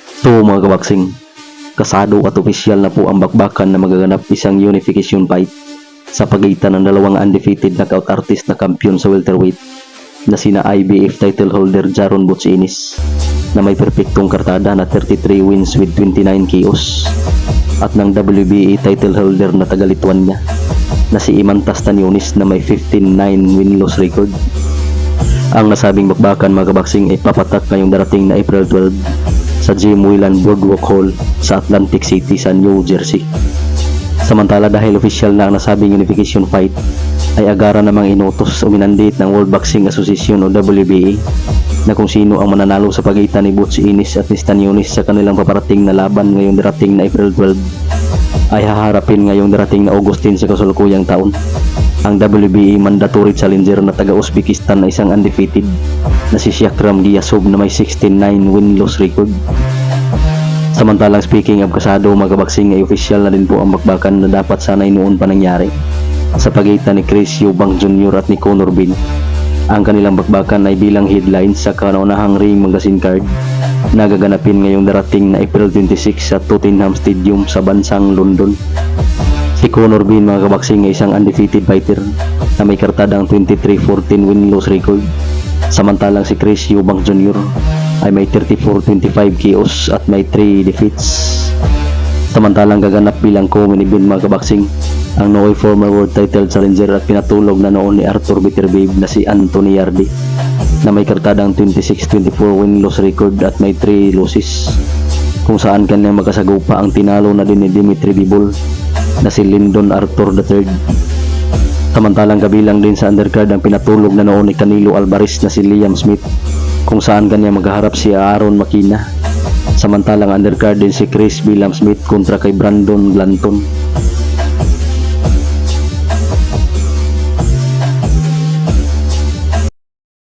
So mga kabaksing, kasado at opisyal na po ang bakbakan na magaganap isang unification fight sa pagitan ng dalawang undefeated knockout artist na kampiyon sa welterweight na sina IBF title holder Jaron Butch Ennis na may perpektong kartada na 33 wins with 29 KOs at ng WBA title holder na taga-Lithuania na si Imantas Stanionis na may 15-9 win-loss record. Ang nasabing bakbakan mga kabaksing ay papatak ngayong darating na April 12 sa Jim Whelan Boardwalk Hall sa Atlantic City sa New Jersey. Samantala dahil official na ang nasabing unification fight ay agara namang inutos o minandate ng World Boxing Association o WBA na kung sino ang mananalo sa pagitan ni Butch Ennis at ni Stanionis sa kanilang paparating na laban ngayong darating na April 12 ay haharapin ngayong darating na August 10 sa kasalukuyang taon ang WBA mandatory challenger na taga-Uzbekistan na isang undefeated na si Shakram Giyasov na may 16-9 win-loss record. Samantalang speaking of kasado mga kabaksing ay official na din po ang bakbakan na dapat sana'y noon pa nangyari sa pagitan ni Chris Eubank Jr. at ni Conor Benn. Ang kanilang bakbakan ay bilang headline sa kauna-unahang Ring Magazine card na gaganapin ngayong darating na April 26 sa Tottenham Stadium sa bansang London. Si Conor Benn mga kabaksing ay isang undefeated fighter na may kartadang 23-14 win-loss record. Samantalang si Chris Eubank Jr. ay may 34-25 KOs at may 3 defeats. Samantalang gaganap bilang co-main event mga kabaksing ang Norway former world title challenger at pinatulog na noon ni Arthur Beterbiev na si Anthony Yarde na may kartadang 26-24 win-loss record at may 3 losses, kung saan kanyang magkasagupa ang tinalo na din ni Dimitri Bivol na si Lyndon Arthur III. Samantalang kabilang din sa undercard ang pinatulog na noon ni Canelo Alvarez na si Liam Smith, kung saan kanya maghaharap si Aaron Makina. Samantalang undercard din si Chris William Smith kontra kay Brandon Blanton.